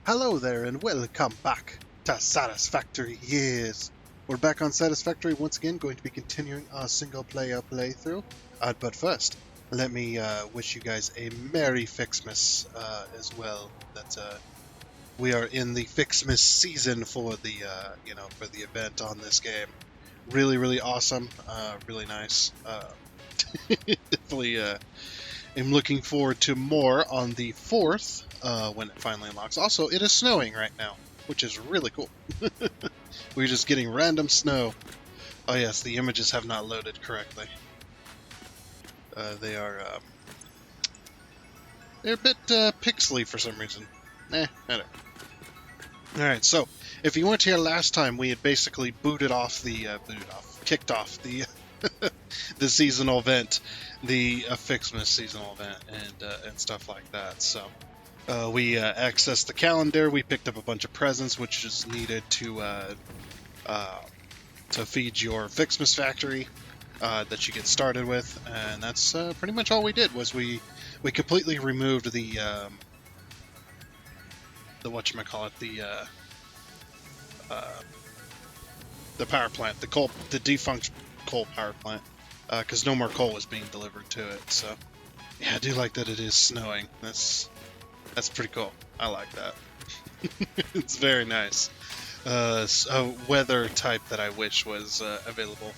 Hello there and welcome back to Satisfactory. Yes, we're back on Satisfactory once again, going to be continuing our single player playthrough. But first, let me wish you guys a Merry Fixmas as well. That we are in the Fixmas season for the for the event on this game. Really awesome, really nice. Definitely am looking forward to more on the 4th when it finally unlocks. Also, it is snowing right now, which is really cool. We're just getting random snow. Oh yes, the images have not loaded correctly. They're a bit pixely for some reason. I don't. Alright, so if you weren't here last time, we had basically kicked off the the seasonal event, the Fixmas seasonal event, and stuff like that. So we accessed the calendar. We picked up a bunch of presents, which is needed to feed your Fixmas factory that you get started with, and that's pretty much all we did. Was we completely removed the whatchamacallit, the power plant, the defunct coal power plant, because no more coal was being delivered to it. So yeah, I do like that it is snowing. That's pretty cool. I like that. It's very nice. A weather type that I wish was available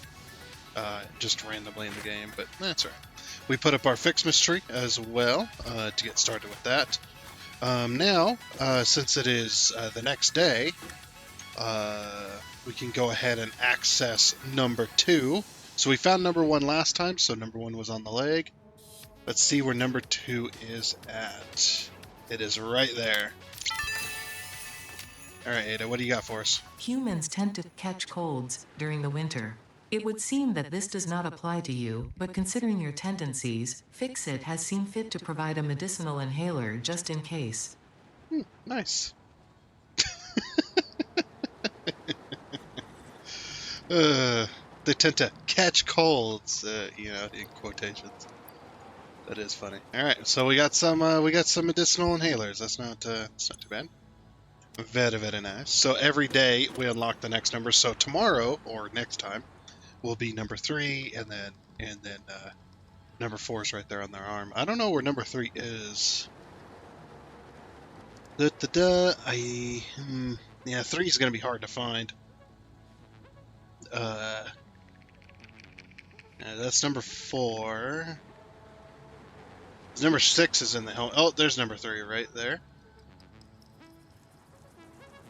just randomly in the game, but that's all right. We put up our Fixmas tree as well to get started with that. Now, since it is the next day, we can go ahead and access number 2. So we found number 1 last time, so number 1 was on the leg. Let's see where number 2 is at. It is right there. Alright, Ada, what do you got for us? Humans tend to catch colds during the winter. It would seem that this does not apply to you, but considering your tendencies, Fix-It has seen fit to provide a medicinal inhaler just in case. Nice. They tend to catch colds, in quotations. That is funny. All right, so we got some medicinal inhalers. That's not too bad. Very nice. So every day we unlock the next number. So tomorrow or next time will be number 3, and then number 4 is right there on their arm. I don't know where number 3 is. 3 is gonna be hard to find. That's number 4. Number 6 is in the helmet. Oh, there's number 3 right there.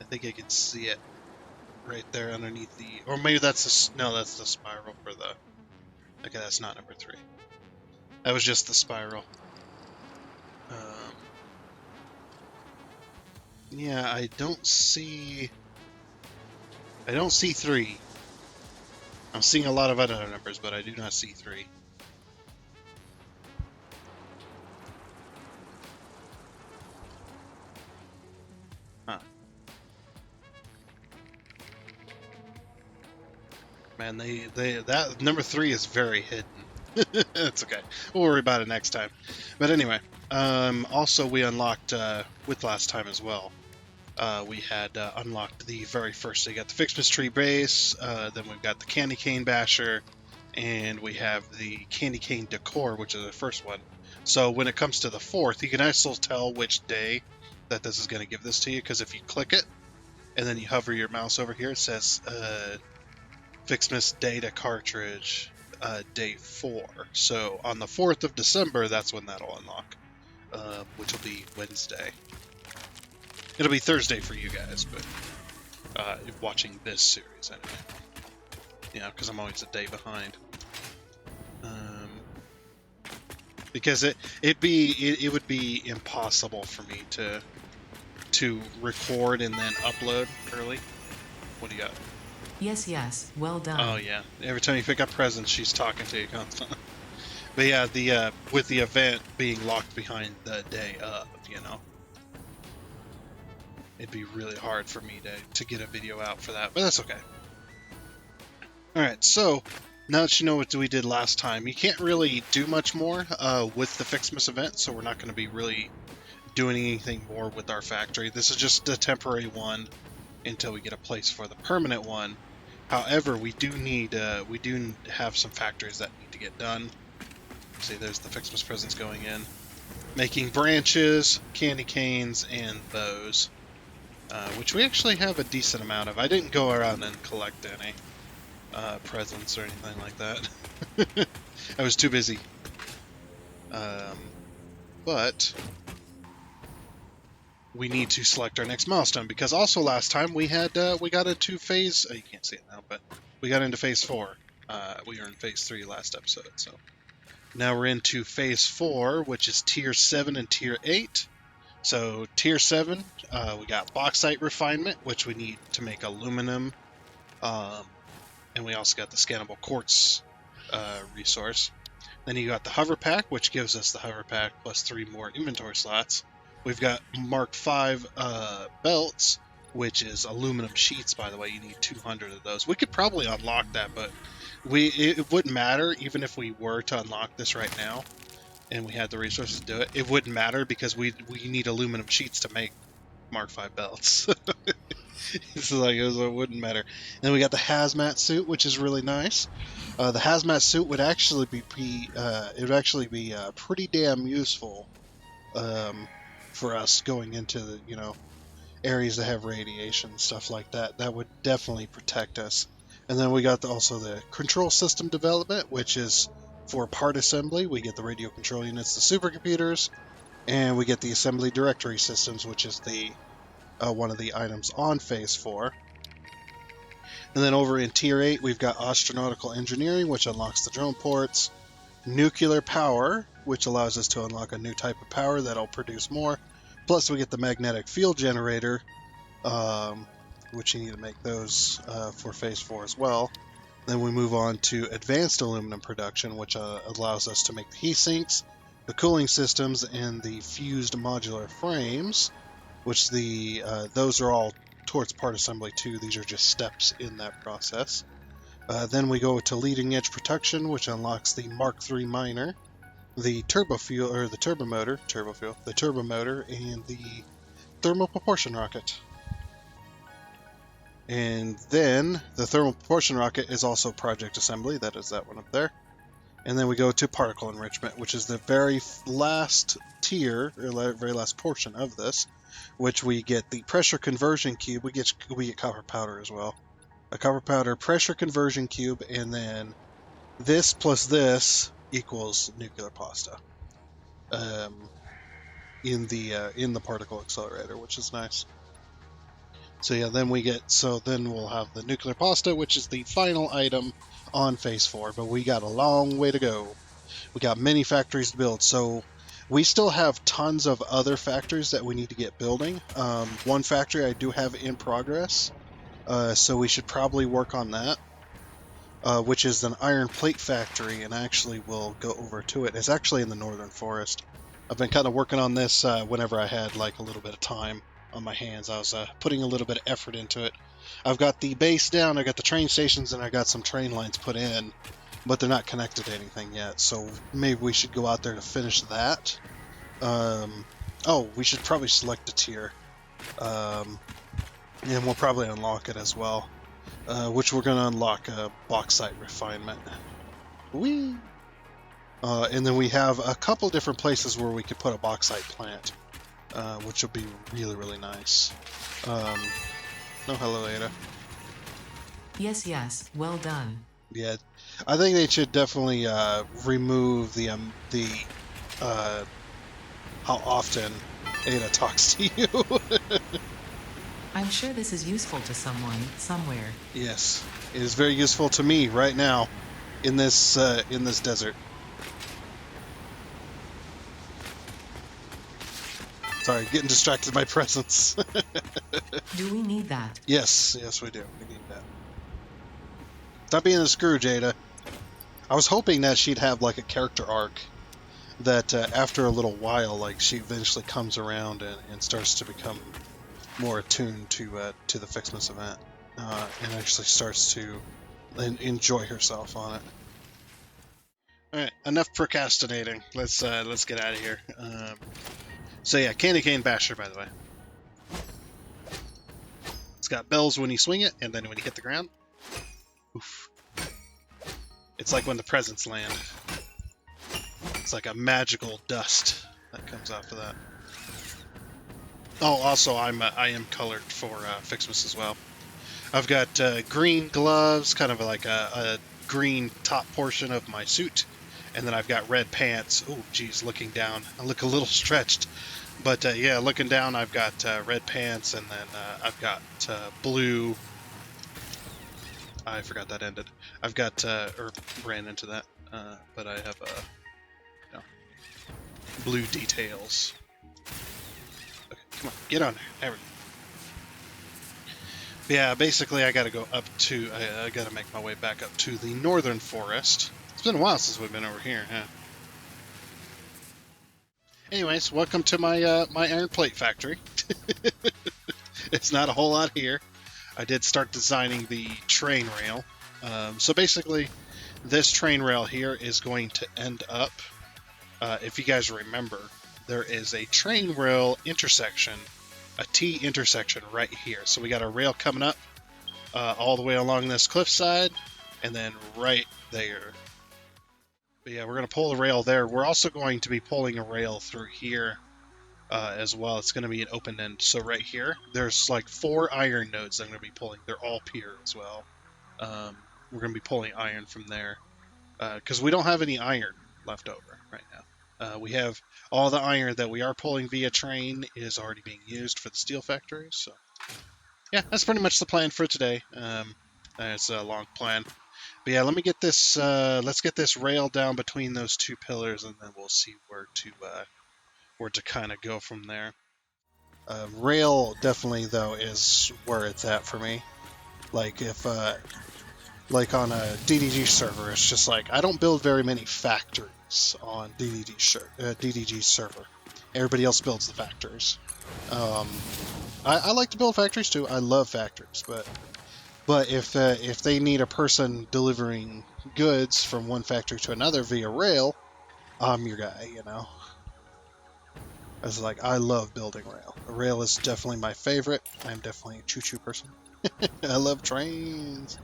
I think I can see it right there underneath the... Or maybe that's the... No, that's the spiral for the... Okay, that's not number 3. That was just the spiral. Yeah, I don't see 3. I'm seeing a lot of other numbers, but I do not see 3. Huh. Man, that number 3 is very hidden. It's okay. We'll worry about it next time. But anyway, also we unlocked with last time as well. We had unlocked the very first. So you got the Fixmas tree base, then we've got the candy cane basher, and we have the candy cane decor, which is the first one. So when it comes to the 4th, you can also tell which day that this is going to give this to you, because if you click it and then you hover your mouse over here, it says Fixmas data cartridge day 4. So on the 4th of December, that's when that'll unlock, which will be Wednesday. It'll be Thursday for you guys, but watching this series anyway. Yeah, because I'm always a day behind. Because it would be impossible for me to record and then upload early. What do you got? Yes, well done. Oh yeah, every time you pick up presents, she's talking to you constantly. But yeah, with the event being locked behind the day of, it'd be really hard for me to get a video out for that, but that's okay. Alright, so now that you know what we did last time, you can't really do much more with the Fixmas event, so we're not going to be really doing anything more with our factory. This is just a temporary one until we get a place for the permanent one. However, we do have some factories that need to get done. See, there's the Fixmas presents going in, making branches, candy canes, and bows, which we actually have a decent amount of. I didn't go around and collect any presents or anything like that. I was too busy. But we need to select our next milestone, because also last time we got into phase. You can't see it now, but we got into phase 4. We were in phase 3 last episode, so now we're into phase 4, which is tier 7 and tier 8. So tier 7, we got bauxite refinement, which we need to make aluminum, and we also got the scannable quartz resource. Then you got the hover pack, which gives us the hover pack plus 3 more inventory slots. We've got Mark 5 belts, which is aluminum sheets, by the way. You need 200 of those. We could probably unlock that, but it wouldn't matter even if we were to unlock this right now and we had the resources to do it. It wouldn't matter because we need aluminum sheets to make Mark 5 belts. It wouldn't matter. And then we got the hazmat suit, which is really nice. The hazmat suit would actually be pretty damn useful for us going into the areas that have radiation, stuff like that. That would definitely protect us. And then we got also the control system development, which is for part assembly. We get the radio control units, the supercomputers, and we get the assembly directory systems, which is the one of the items on phase 4. And then over in tier 8, we've got astronautical engineering, which unlocks the drone ports, nuclear power, which allows us to unlock a new type of power that'll produce more. Plus, we get the magnetic field generator, which you need to make those for phase 4 as well. Then we move on to advanced aluminum production, which allows us to make the heat sinks, the cooling systems, and the fused modular frames, which those are all towards part assembly too. These are just steps in that process. Then we go to leading edge protection, which unlocks the Mark III miner, the turbo motor, and the thermal propulsion rocket. And then the thermal propulsion rocket is also project assembly. That is that one up there. And then we go to particle enrichment, which is the very last tier, or very last portion of this, which we get the pressure conversion cube. We get copper powder as well. A copper powder pressure conversion cube, and then this plus this equals nuclear pasta. In the particle accelerator, which is nice. So yeah, then we'll have the nuclear pasta, which is the final item on phase 4, but we got a long way to go. We got many factories to build, so we still have tons of other factories that we need to get building. One factory I do have in progress, so we should probably work on that, which is an iron plate factory, and I actually will go over to it. It's actually in the northern forest. I've been kind of working on this whenever I had like a little bit of time on my hands. I was putting a little bit of effort into it. I've got the base down, I got the train stations, and I got some train lines put in, but they're not connected to anything yet, so maybe we should go out there to finish that. We should probably select a tier, and we'll probably unlock it as well, which we're going to unlock bauxite refinement. Whee! And then we have a couple different places where we could put a bauxite plant, which will be really, really nice. Hello, Ada. Yes, well done. Yeah, I think they should definitely remove the how often Ada talks to you. I'm sure this is useful to someone, somewhere. Yes, it is very useful to me right now, in this desert. Sorry, getting distracted by presents. Do we need that? Yes, we do. We need that. Stop being a Scrooge, Ada. I was hoping that she'd have like a character arc that after a little while, like she eventually comes around and starts to become more attuned to the Fixmas event, and actually starts to enjoy herself on it. All right, enough procrastinating. Let's get out of here. So yeah, candy cane basher, by the way. It's got bells when you swing it, and then when you hit the ground, oof. It's like when the presents land. It's like a magical dust that comes off of that. Oh, also I am colored for Fixmas as well. I've got green gloves, kind of like a green top portion of my suit, and then I've got red pants. Oh, geez, looking down, I look a little stretched, but yeah, looking down, I've got red pants, and then I've got blue. I forgot that ended. I've got or ran into that, but I have you know, blue details. Okay, come on, get on there. There we go. Yeah, basically I gotta go up to, I gotta make my way back up to the northern forest. It's been a while since we've been over here, huh? Anyways, welcome to my my iron plate factory. It's not a whole lot here. I did start designing the train rail. So basically, this train rail here is going to end up, if you guys remember, there is a train rail intersection, a T intersection right here. So we got a rail coming up all the way along this cliffside, and then right there. But yeah, we're going to pull the rail there. We're also going to be pulling a rail through here as well. It's going to be an open end. So right here, there's like 4 iron nodes I'm going to be pulling. They're all pure as well. We're going to be pulling iron from there because we don't have any iron left over right now. We have all the iron that we are pulling via train is already being used for the steel factory. So yeah, that's pretty much the plan for today. It's a long plan. But yeah, let me get this. Let's get this rail down between those 2 pillars, and then we'll see where to kind of go from there. Rail definitely though is where it's at for me. Like if like on a DDG server, it's just like I don't build very many factories on DDG server. Everybody else builds the factories. I like to build factories too. I love factories, but if they need a person delivering goods from one factory to another via rail, I'm your guy. You know. I was like, I love building rail. Rail is definitely my favorite. I'm definitely a choo-choo person. I love trains.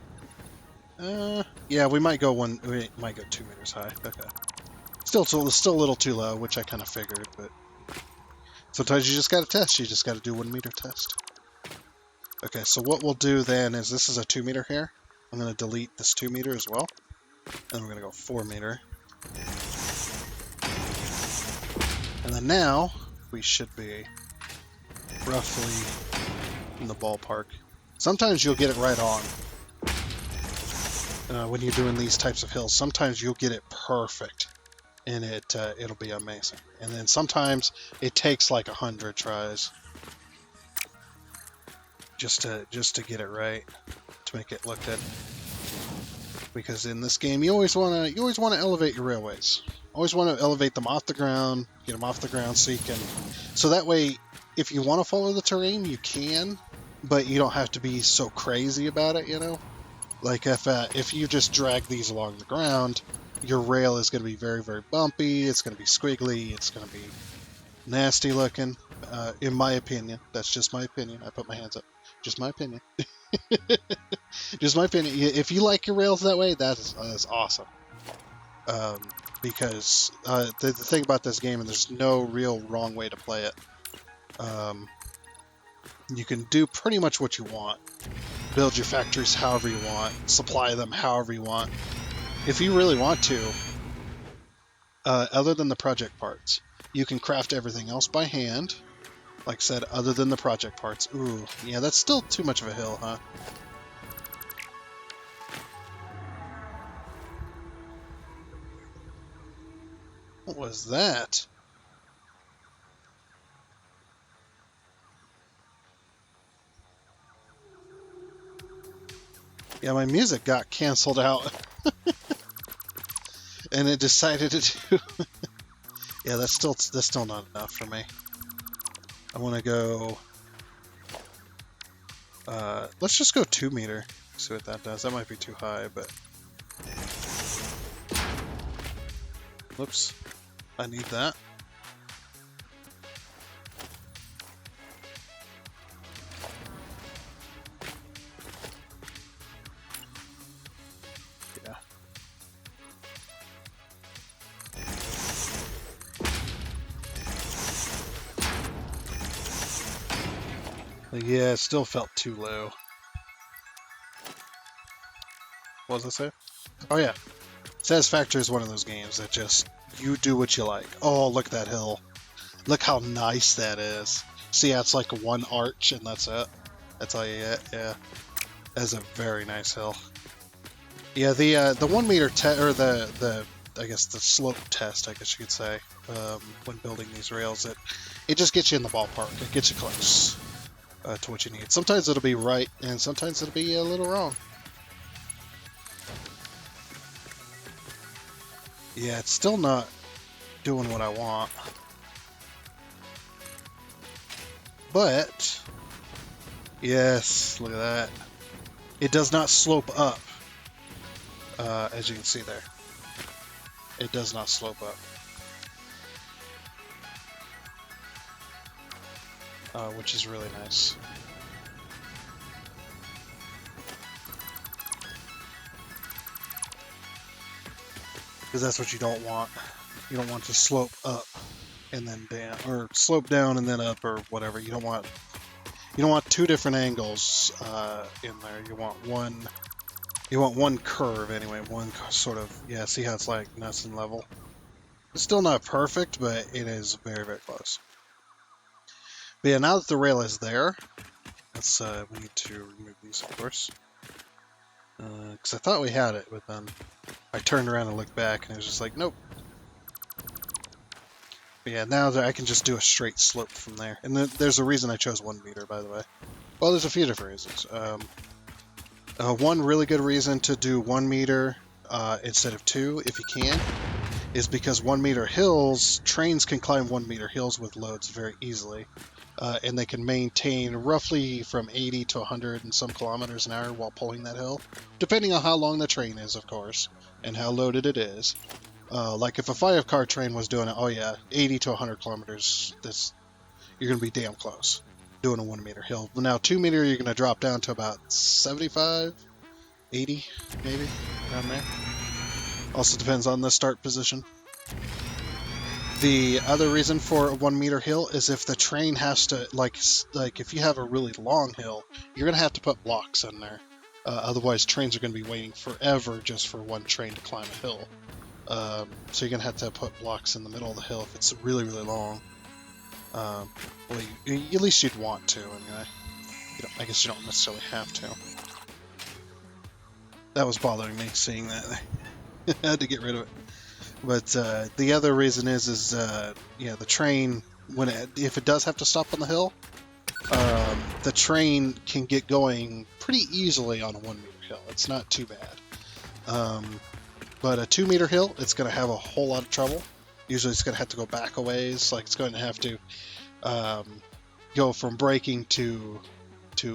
Yeah, we might go 2 meters high. Okay. Still a little too low, which I kind of figured, but sometimes you just got to test. You just got to do 1 meter test. Okay, so what we'll do then is this is a 2 meter here. I'm going to delete this 2 meter as well. And we're going to go 4 meter. And then now we should be roughly in the ballpark. Sometimes you'll get it right on when you're doing these types of hills. Sometimes you'll get it perfect, and it'll be amazing. And then sometimes it takes like 100 tries just to get it right, to make it look good. Because in this game, you always want to elevate your railways. Always want to elevate them off the ground, get them off the ground so that way, if you want to follow the terrain, you can, but you don't have to be so crazy about it, you know? Like if you just drag these along the ground, your rail is going to be very, very bumpy, it's going to be squiggly, it's going to be nasty looking, in my opinion. That's just my opinion. I put my hands up. Just my opinion. Just my opinion. If you like your rails that way, that is awesome. Because the thing about this game, and there's no real wrong way to play it, you can do pretty much what you want. Build your factories however you want, supply them however you want. If you really want to, other than the project parts, you can craft everything else by hand. Like I said, other than the project parts. Ooh, yeah, that's still too much of a hill, huh? What was that? Yeah, my music got canceled out. And it decided to do... Yeah, that's still not enough for me. I want to go... let's just go 2 meter. See what that does. That might be too high, but... Whoops. I need that. Yeah, it still felt too low. What was I saying? Oh yeah, Satisfactory is one of those games that just, you do what you like. Oh, look at that hill. Look how nice that is. See, that's like one arch and that's it. That's all you get, yeah. That's a very nice hill. Yeah, the 1 meter or the I guess the slope test, I guess you could say, when building these rails, it just gets you in the ballpark. It gets you close to what you need. Sometimes it'll be right, and sometimes it'll be a little wrong. Yeah, it's still not doing what I want. But, yes, look at that. It does not slope up, as you can see there. It does not slope up. Which is really nice. Because that's what you don't want. You don't want to slope up and then down, or slope down and then up, or whatever. You don't want two different angles in there. You want one. You want one curve anyway. One sort of, yeah. See how it's like nice and level. It's still not perfect, but it is very, very close. But yeah, now that the rail is there, let's we need to remove these, of course. Because I thought we had it, but then I turned around and looked back, and it was just like, nope. But yeah, now that I can just do a straight slope from there. And there's a reason I chose 1 meter, by the way. Well, there's a few different reasons. One really good reason to do 1 meter instead of 2, if you can, is because 1 meter hills, trains can climb 1 meter hills with loads very easily. And they can maintain roughly from 80 to 100 and some kilometers an hour while pulling that hill, depending on how long the train is, of course, and how loaded it is. Like if a 5-car train was doing it, oh yeah, 80 to 100 kilometers, you're going to be damn close doing a 1 meter hill. Now 2 meter, you're going to drop down to about 75, 80, maybe, around there. Also depends on the start position. The other reason for a 1 meter hill is if the train has to, like if you have a really long hill, you're going to have to put blocks in there. Otherwise, trains are going to be waiting forever just for one train to climb a hill. So you're going to have put blocks in the middle of the hill if it's really, really long. Well, at least you'd want to, anyway. I guess you don't necessarily have to. That was bothering me, seeing that. I had to get rid of it. But the other reason is the train, if it does have to stop on the hill, the train can get going pretty easily on a 1 meter hill. It's not too bad. But a 2 meter hill, it's going to have a whole lot of trouble. Usually it's going to have to go back a ways. Like it's going to have to go from braking to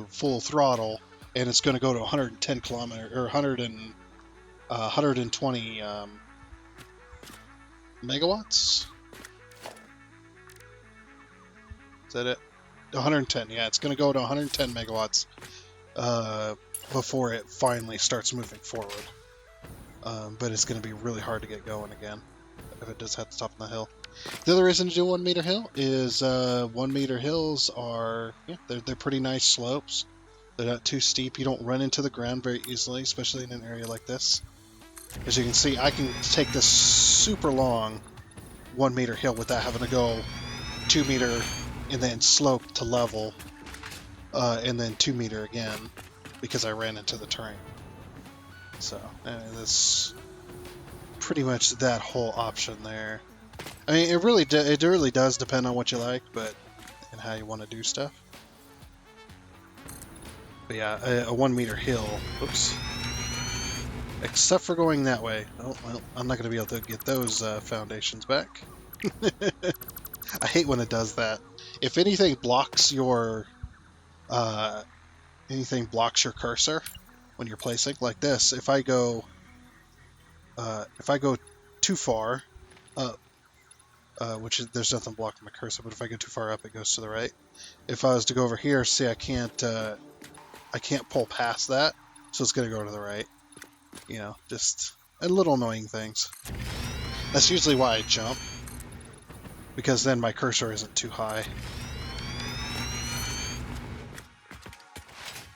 full throttle, and it's going to go to 110 kilometers or 120 megawatts? Is that it? 110, yeah, it's going to go to 110 megawatts before it finally starts moving forward. But it's going to be really hard to get going again if it does have to stop on the hill. The other reason to do 1 meter hill is 1 meter hills are, they're pretty nice slopes. They're not too steep. You don't run into the ground very easily, especially in an area like this. As you can see, I can take this super long 1 meter hill without having to go 2 meter and then slope to level, and then 2 meter again because I ran into the terrain. So that's pretty much that whole option there. I mean, it really does depend on what you like, and how you want to do stuff. But yeah, a 1 meter hill. Oops. Except for going that way. Oh, well, I'm not going to be able to get those foundations back. I hate when it does that. If anything blocks your cursor when you're placing, like this, if I go too far up, there's nothing blocking my cursor, but if I go too far up, it goes to the right. If I was to go over here, see, I can't pull past that, so it's going to go to the right. Just little annoying things. That's usually why I jump, because then my cursor isn't too high.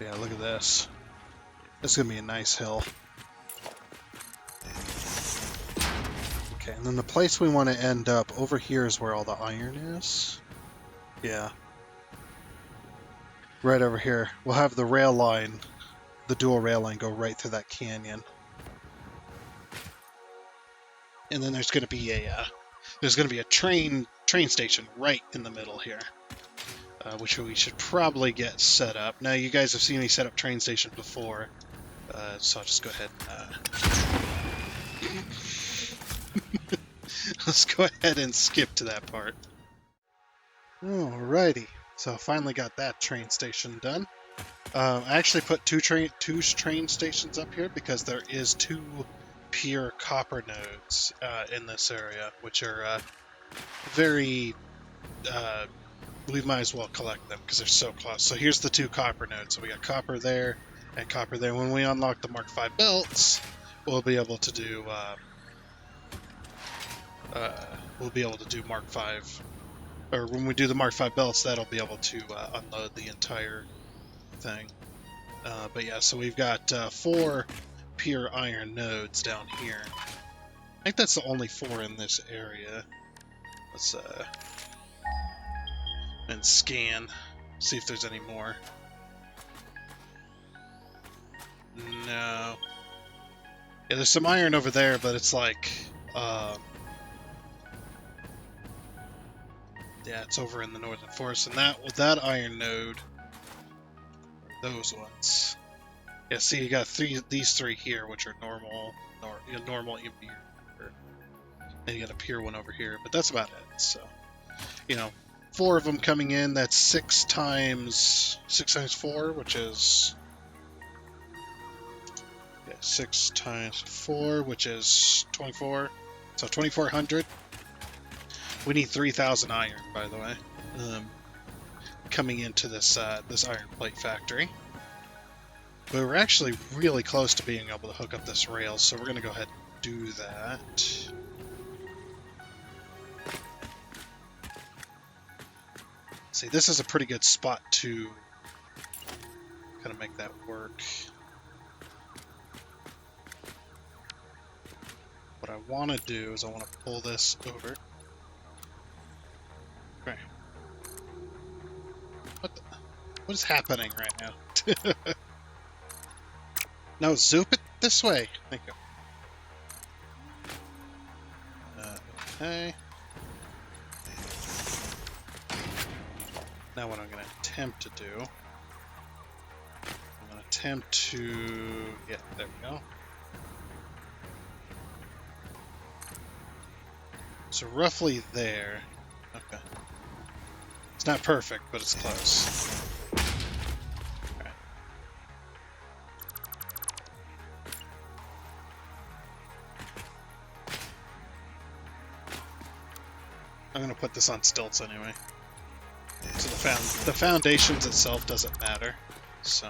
Yeah, look at this. This is gonna be a nice hill. Okay, and then the place we want to end up over here is where all the iron is. Yeah. Right over here. We'll have the rail line, the dual rail line, go right through that canyon. And then there's going to be a train station right in the middle here, which we should probably get set up. Now, you guys have seen me set up train stations before, so I'll just go ahead and let's go ahead and skip to that part. Alrighty, so I finally got that train station done. I actually put two train stations up here because there is 2 pure copper nodes in this area, which are very. We might as well collect them because they're so close. So here's the 2 copper nodes. So we got copper there and copper there. When we unlock the Mark V belts, we'll be able to do. We'll be able to do Mark V, or when we do the Mark V belts, that'll be able to unload the entire thing. But yeah, so we've got 4 pure iron nodes down here. I think that's the only 4 in this area. Let's and scan, see if there's any more. No. Yeah, there's some iron over there, but it's like, yeah, it's over in the northern forest, and that iron node, those ones. Yeah, see, you got these 3 here, which are normal impure, and you got a pure one over here, but that's about it. So, 4 of them coming in. That's 6 times 4, which is 6 times 4, which is 24. So 2,400. We need 3,000 iron, by the way, coming into this this iron plate factory. But we're actually really close to being able to hook up this rail, so we're going to go ahead and do that. See, this is a pretty good spot to kind of make that work. What I want to do is I want to pull this over. Okay. What is happening right now? No, zoop it this way. Thank you. Okay. Now what I'm going to attempt to do, I'm going to attempt to, yeah, there we go. So roughly there. Okay. It's not perfect, but it's close. Okay. I'm going to put this on stilts anyway. So the foundations itself doesn't matter. So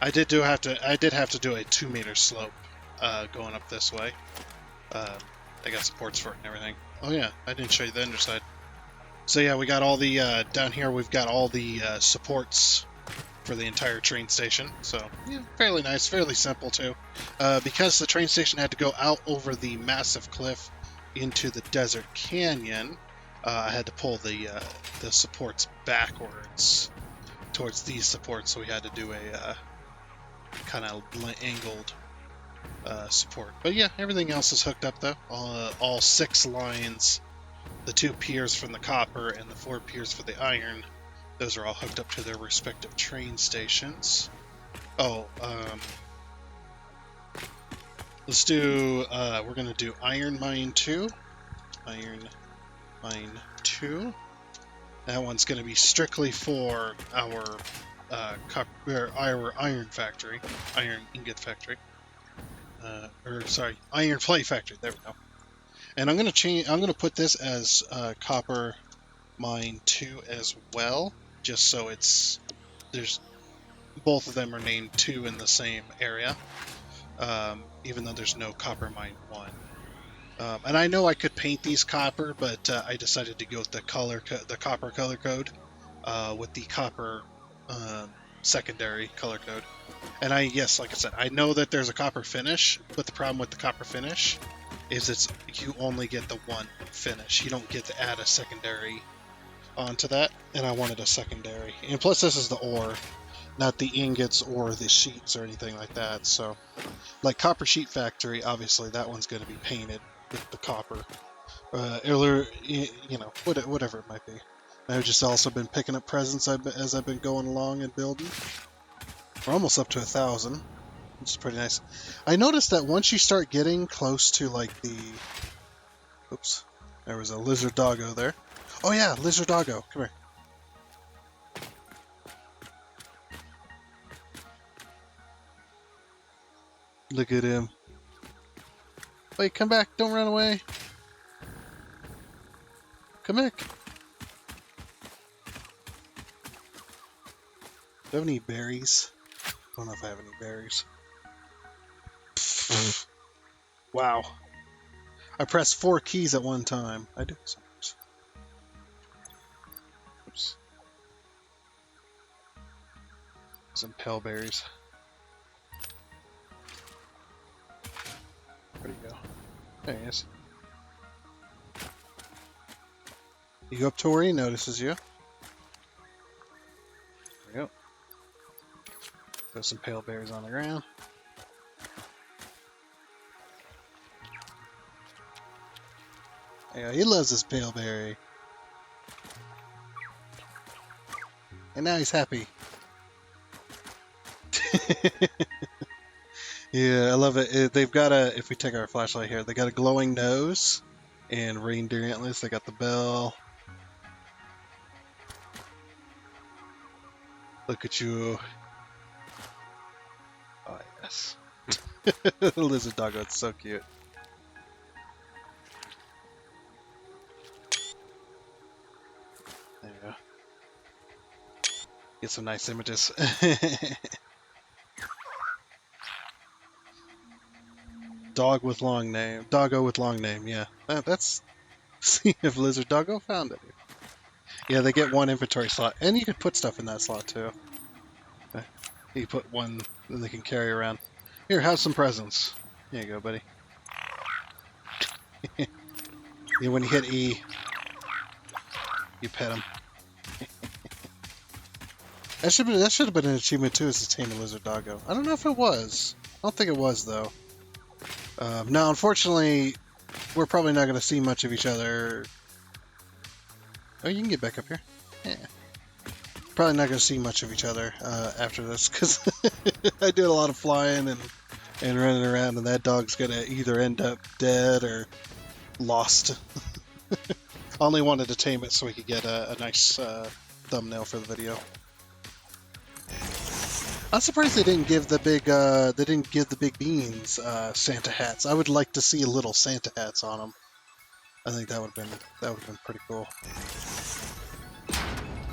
I did have to do a 2-meter slope going up this way. I got supports for it and everything. Oh yeah, I didn't show you the underside. So yeah, we got all the down here. We've got all the supports for the entire train station. So yeah, fairly nice, fairly simple too. Because the train station had to go out over the massive cliff into the desert canyon. I had to pull the supports backwards towards these supports, so we had to do a kind of angled support. But yeah, everything else is hooked up though. All 6 lines, the 2 piers from the copper and the 4 piers for the iron, those are all hooked up to their respective train stations. Oh, let's do, we're going to do Iron Mine 2. Iron Mine 2. That one's going to be strictly for our iron factory, iron ingot factory, iron plate factory. There we go. And I'm going to put this as Copper Mine 2 as well, just so there's both of them are named 2 in the same area, even though there's no Copper Mine 1. And I know I could paint these copper, but I decided to go with the copper color code with the copper secondary color code. And yes, like I said, I know that there's a copper finish, but the problem with the copper finish is you only get the one finish. You don't get to add a secondary onto that, and I wanted a secondary. And plus, this is the ore, not the ingots or the sheets or anything like that. So, like Copper Sheet Factory, obviously that one's going to be painted with the copper. Or, whatever it might be. I've just also been picking up presents as I've been going along and building. We're almost up to 1,000, which is pretty nice. I noticed that once you start getting close to like the... Oops, there was a lizard doggo there. Oh yeah, lizard doggo, come here. Look at him. Wait, come back, don't run away. Come back. Do I have any berries? I don't know if I have any berries. Wow. I pressed 4 keys at one time. I do sometimes. Oops. Some pale berries. Where'd he go? There he is. You go up to where he notices you. There we go. Throw some pale berries on the ground. Yeah, he loves this pale berry. And now he's happy. Yeah, I love it. They've got if we take our flashlight here, they got a glowing nose and reindeer antlers. They got the bell. Look at you. Oh, yes. The lizard doggo, it's so cute. There you go. Get some nice images. Doggo with long name, yeah. That's... See if lizard doggo found it. Yeah, they get 1 inventory slot. And you can put stuff in that slot, too. You put 1 that they can carry around. Here, have some presents. There you go, buddy. Yeah, when you hit E, you pet him. That should have been an achievement, too, is to tame a lizard doggo. I don't know if it was. I don't think it was, though. No, unfortunately, we're probably not going to see much of each other. Oh, you can get back up here. Yeah. Probably not going to see much of each other after this, because I did a lot of flying and running around, and that dog's going to either end up dead or lost. I only wanted to tame it so we could get a nice thumbnail for the video. I'm surprised they didn't give the big beans Santa hats. I would like to see little Santa hats on them. I think that would have been pretty cool.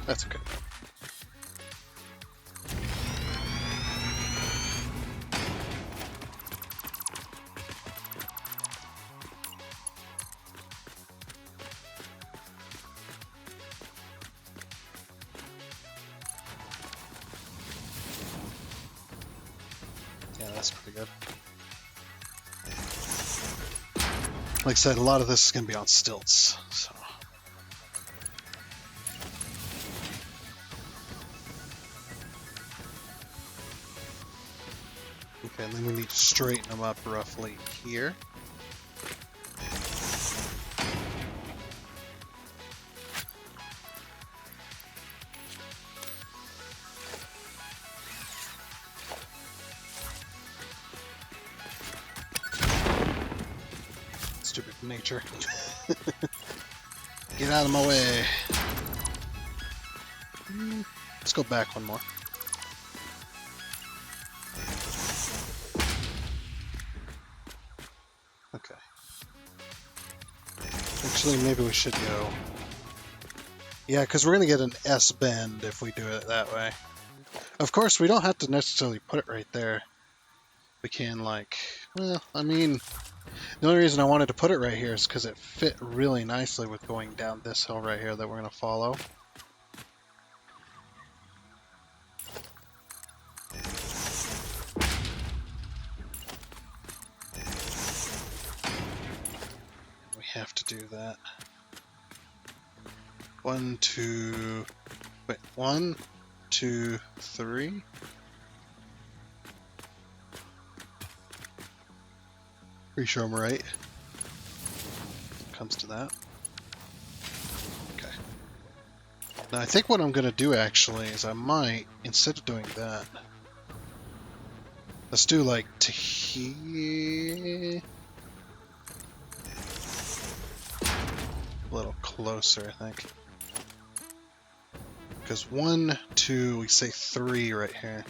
That's okay. Yeah, that's pretty good. Like I said, a lot of this is going to be on stilts, so. Okay, and then we need to straighten them up roughly here. Stupid nature. Get out of my way. Let's go back one more. Okay. Actually, maybe we should go. Yeah, because we're going to get an S bend if we do it that way. Of course, we don't have to necessarily put it right there. We can, like... Well, I mean... The only reason I wanted to put it right here is because it fit really nicely with going down this hill right here that we're going to follow. do that. 1, 2... Wait, 1, 2, 3? Pretty sure I'm right. Comes to that. Okay. Now I think what I'm gonna do actually is I might, instead of doing that, let's do like to here. A little closer, I think. Because 1, 2, we say 3 right here.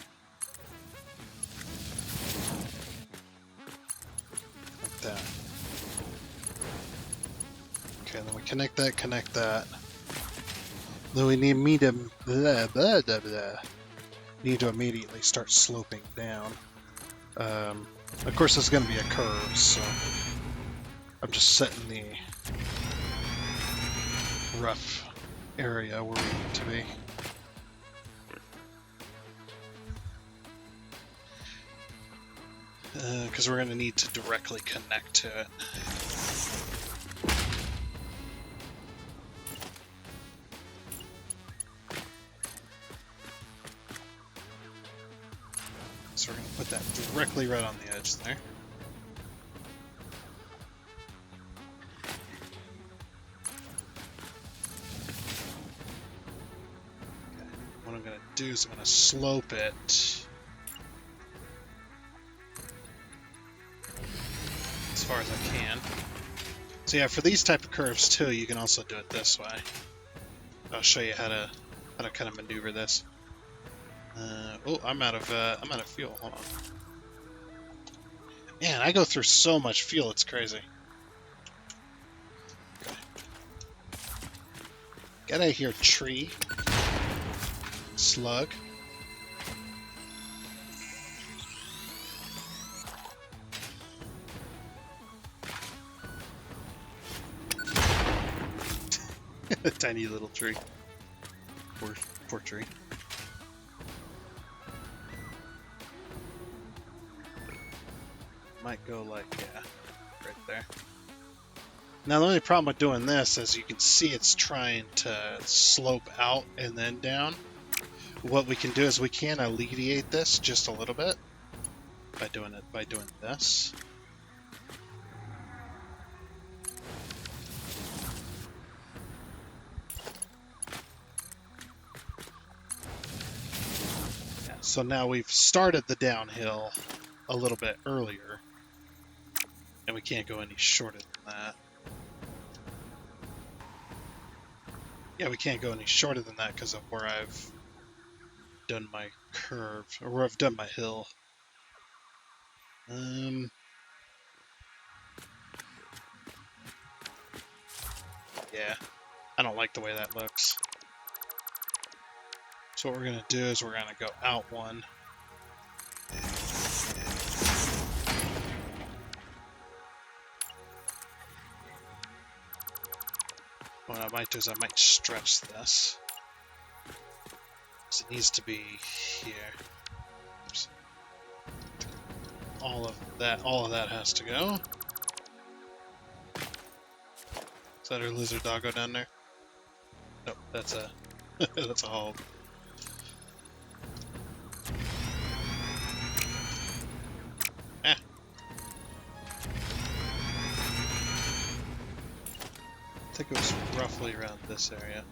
Like that. Okay, then we connect that. Then we need me to need to immediately start sloping down. Of course, there's going to be a curve, so I'm just setting the rough area where we need to be. Because we're going to need to directly connect to it. So we're going to put that directly right on the edge there. Okay. What I'm going to do is I'm going to slope it as far as I can. So yeah, for these type of curves too, you can also do it this way. I'll show you how to kind of maneuver this. Oh, I'm out of fuel. Hold on. Man, I go through so much fuel, it's crazy. Okay. Get out of here, tree. Slug. Tiny little tree. Poor tree. Might go like, yeah, right there. Now the only problem with doing this is you can see it's trying to slope out and then down. What we can do is we can alleviate this just a little bit by doing this. Yeah, so now we've started the downhill a little bit earlier, and we can't go any shorter than that. Yeah, we can't go any shorter than that because of where I've done my curve, or where I've done my hill. Yeah, I don't like the way that looks. So what we're going to do is we're going to go out one. What I might do is I might stretch this. So it needs to be here. Oops. All of that has to go. Is that our lizard doggo down there? Nope, that's a that's a hog. Eh. I think it was roughly around this area.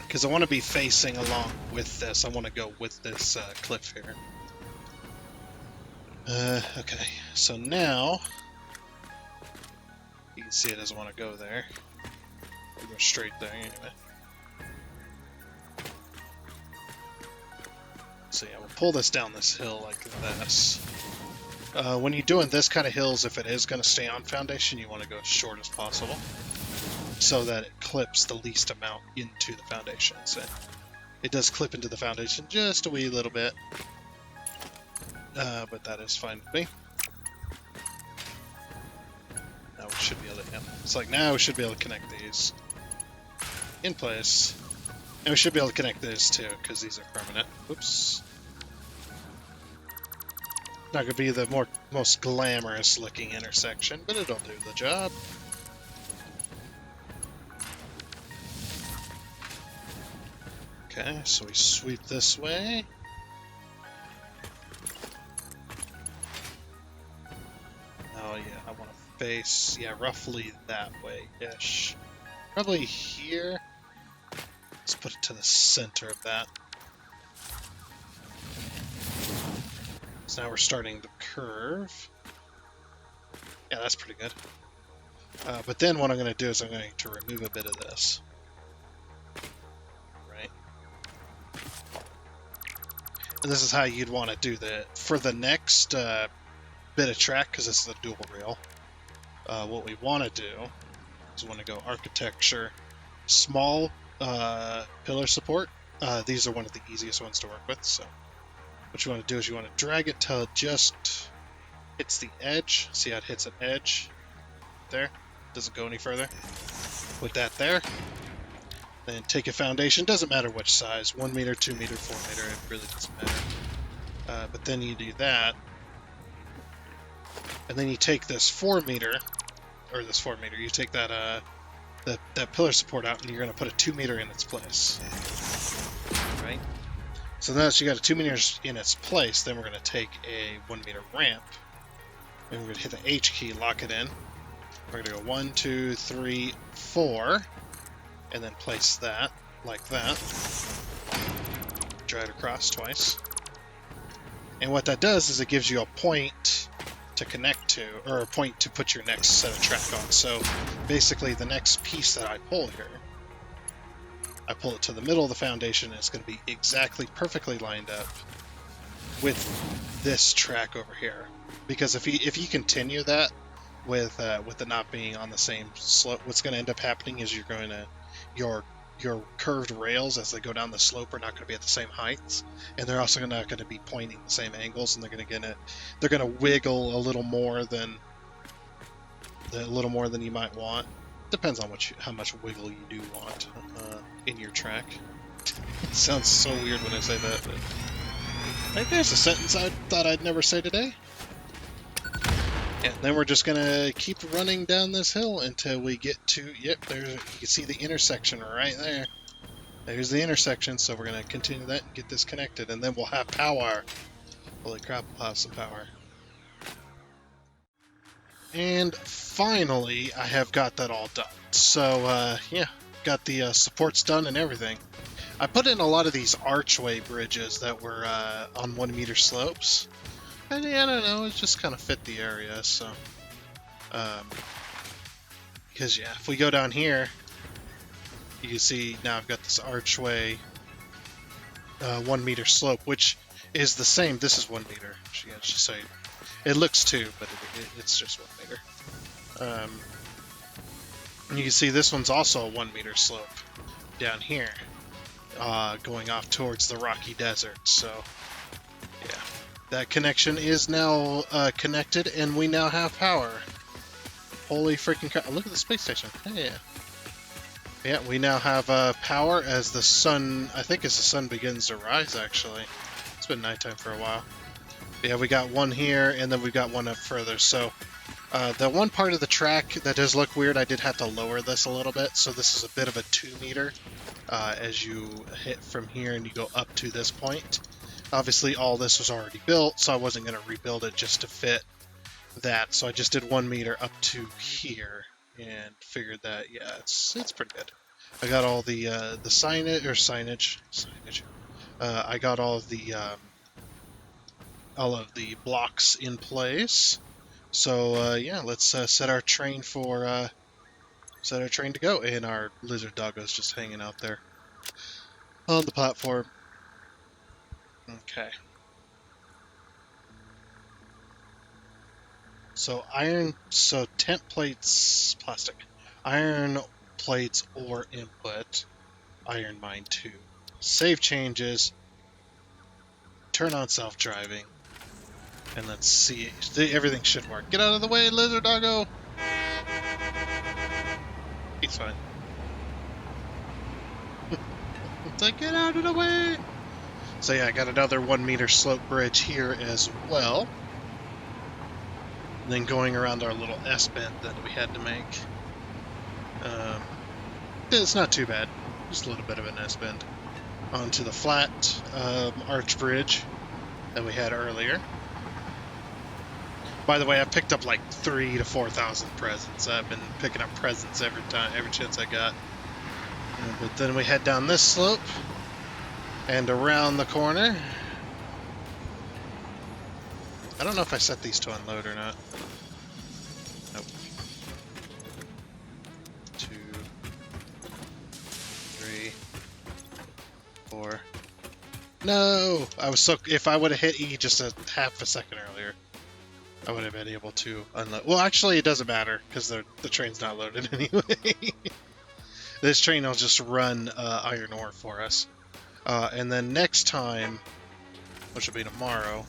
Because I want to be facing along with this. I want to go with this cliff here. Okay, so now you can see it doesn't want to go there. We'll go straight there anyway. So yeah, we'll pull this down this hill like this. When you're doing this kind of hills, if it is going to stay on foundation, you want to go as short as possible so that it clips the least amount into the foundation. So it does clip into the foundation just a wee little bit, but that is fine with me. Now we should be able to, it's like now we should be able to connect these in place. And we should be able to connect these too, because these are permanent. Oops. Not going to be the most glamorous looking intersection, but it'll do the job. Okay, so we sweep this way. Oh yeah, I want to face, yeah, roughly that way-ish. Probably here. Let's put it to the center of that. So now we're starting the curve. Yeah, that's pretty good. But then what I'm going to do is I'm going to remove a bit of this. Right. And this is how you'd want to do that. For the next bit of track, because this is a dual rail, what we want to do is we want to go architecture, small pillar support. These are one of the easiest ones to work with. So what you want to do is you want to drag it till it just hits the edge. See how it hits an edge there? Doesn't go any further. Put that there. Then take a foundation. Doesn't matter which size. 1 meter, 2 meter, 4 meter. It really doesn't matter. But then you do that. And then you take this 4 meter, or this 4 meter, you take that that pillar support out, and you're going to put a 2 meter in its place. Right? So now that you got a 2 meters in its place, then we're going to take a 1 meter ramp, and we're going to hit the H key, lock it in. We're going to go 1, 2, 3, 4, and then place that like that. Drag it across twice. And what that does is it gives you a point to connect to, or a point to put your next set of track on. So basically the next piece that I pull here, I pull it to the middle of the foundation, and it's going to be exactly perfectly lined up with this track over here. Because if you continue that with it not being on the same slope, what's going to end up happening is you're going to your curved rails as they go down the slope are not going to be at the same heights, and they're also not going to be pointing the same angles, and they're going to wiggle a little more than you might want. Depends on how much wiggle you do want in your track. It sounds so weird when I say that, but hey, there's a sentence I thought I'd never say today. And then we're just gonna keep running down this hill until we get to, yep, you can see the intersection right there. There's the intersection, so we're gonna continue that and get this connected, and then we'll have power. Holy crap, we'll have some power. And finally, I have got that all done. So, yeah, got the supports done and everything. I put in a lot of these archway bridges that were on 1 meter slopes. And yeah, I don't know, it just kind of fit the area, so. Because, yeah, if we go down here, you can see now I've got this archway 1 meter slope, which is the same. This is 1 meter. Yeah, just so it looks 2, but it's just 1 meter. And you can see this one's also a 1 meter slope down here, going off towards the rocky desert. So, yeah. That connection is now connected, and we now have power. Holy freaking crap. Look at the space station. Hey. Yeah, we now have power as the sun, I think as the sun begins to rise, actually. It's been nighttime for a while. Yeah, we got one here, and then we got one up further. So, the one part of the track that does look weird, I did have to lower this a little bit. So this is a bit of a 2 meter as you hit from here and you go up to this point. Obviously, all this was already built, so I wasn't going to rebuild it just to fit that. So I just did 1 meter up to here, and figured that, yeah, it's pretty good. I got all the signage. I got all of the blocks in place. So yeah, let's set our train to go, and our lizard doggo's just hanging out there on the platform. Okay. So temp plates, plastic. Iron plates or input. Iron mine 2. Save changes. Turn on self-driving. And let's see. Everything should work. Get out of the way, lizard doggo! He's fine. It's like, get out of the way! So yeah, I got another 1 meter slope bridge here as well. And then going around our little S-bend that we had to make. It's not too bad. Just a little bit of an S-bend. onto the flat arch bridge that we had earlier. By the way, I picked up like 3,000 to 4,000 presents. I've been picking up presents every chance I got. But then we head down this slope and around the corner. I don't know if I set these to unload or not. Nope. 2, 3, 4. No! I was so. If I would have hit E just a half a second earlier, I would have been able to unload. Well, actually, it doesn't matter because the train's not loaded anyway. This train will just run iron ore for us. And then next time, which will be tomorrow,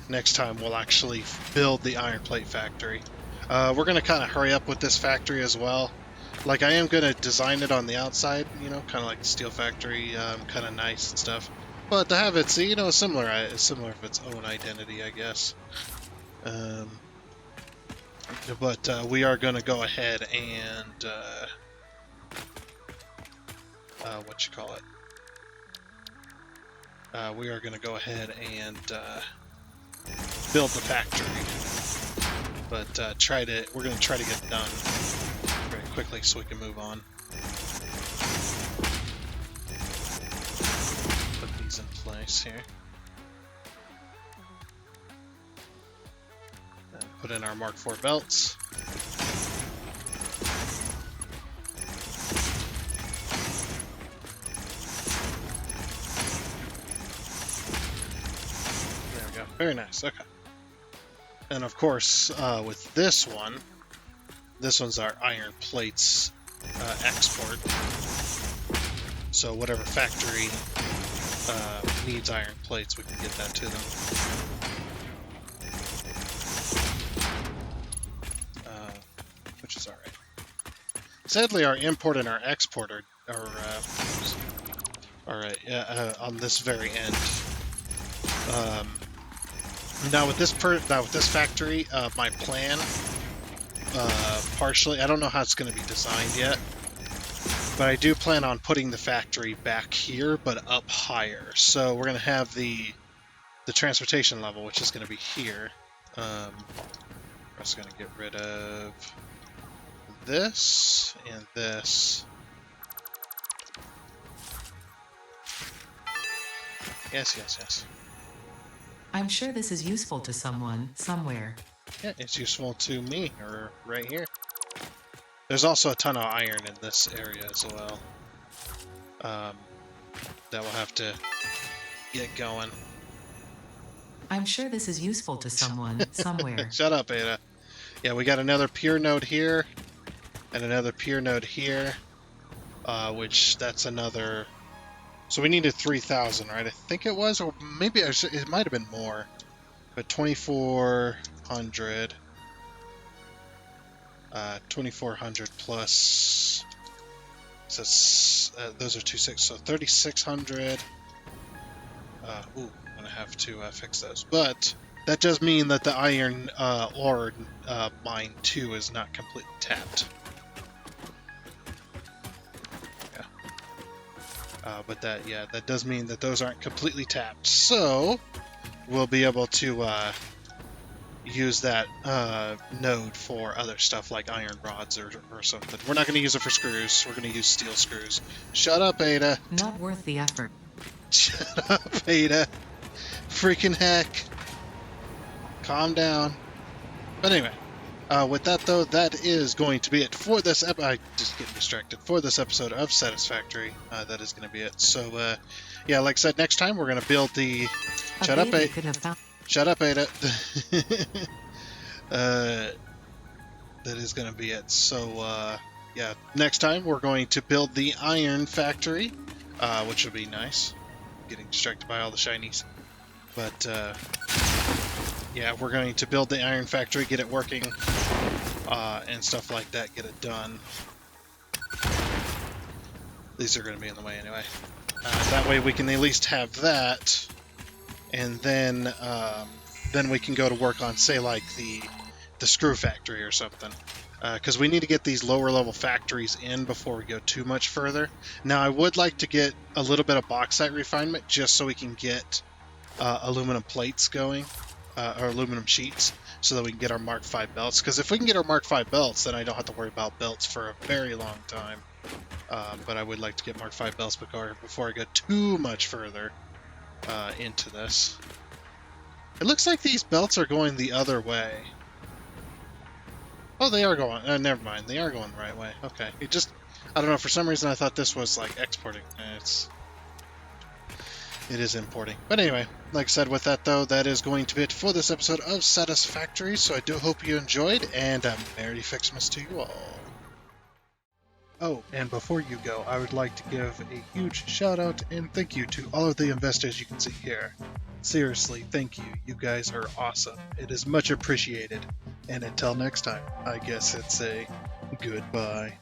next time we'll actually build the iron plate factory. We're going to kind of hurry up with this factory as well. Like, I am going to design it on the outside, you know, kind of like the steel factory, kind of nice and stuff. But to have its, you know, similar of its own identity, I guess. But we are going to go ahead and, what you call it? We are going to go ahead and build the factory, but we're going to try to get it done very quickly so we can move on. Put these in place here. Put in our Mark IV belts. There we go. Very nice. Okay. And of course, with this one's our iron plates export. So whatever factory needs iron plates, we can get that to them. Which is alright. Sadly, our import and our export are alright. On this very end. Now with this factory, my plan, partially, I don't know how it's going to be designed yet, but I do plan on putting the factory back here, but up higher. So we're going to have the transportation level, which is going to be here. We're just going to get rid of this and this. Yes. I'm sure this is useful to someone, somewhere. Yeah, it's useful to me, or right here. There's also a ton of iron in this area as well. That we'll have to get going. I'm sure this is useful to someone, somewhere. Shut up, Ada. Yeah, we got another pier node here, and another pier node here, which that's another... So we needed 3,000, right? I think it was, or maybe it might have been more. But 2,400. 2,400 plus... So those are 2,600, so 3,600. I'm gonna have to fix those. But that does mean that the iron ore mine 2 is not completely tapped. But that does mean that those aren't completely tapped. So we'll be able to use that node for other stuff like iron rods or something. We're not going to use it for screws. We're going to use steel screws. Shut up, Ada. Not worth the effort. Shut up, Ada. Freaking heck. Calm down. But anyway. With that, though, that is going to be it for this episode. I just getting distracted. For this episode of Satisfactory, that is going to be it. So, yeah, like I said, next time we're going to build the... Shut up, Ada. Shut up, Ada. That is going to be it. So, yeah, next time we're going to build the iron factory, which will be nice. Getting distracted by all the shinies. But, yeah, we're going to build the iron factory, get it working, and stuff like that, get it done. These are going to be in the way anyway. That way we can at least have that, and then we can go to work on, say, like the screw factory or something. because we need to get these lower level factories in before we go too much further. Now, I would like to get a little bit of bauxite refinement just so we can get aluminum plates going, or aluminum sheets, so that we can get our Mark V belts. Because if we can get our Mark V belts, then I don't have to worry about belts for a very long time. But I would like to get Mark V belts before I go too much further into this. It looks like these belts are going the other way. Oh, they are going. Never mind. They are going the right way. Okay. I don't know. For some reason, I thought this was like exporting. It is importing. But anyway, like I said, with that though, that is going to be it for this episode of Satisfactory. So I do hope you enjoyed, and Merry Fixmas to you all. Oh, and before you go, I would like to give a huge shout out and thank you to all of the investors you can see here. Seriously, thank you. You guys are awesome. It is much appreciated. And until next time, I guess it's a goodbye.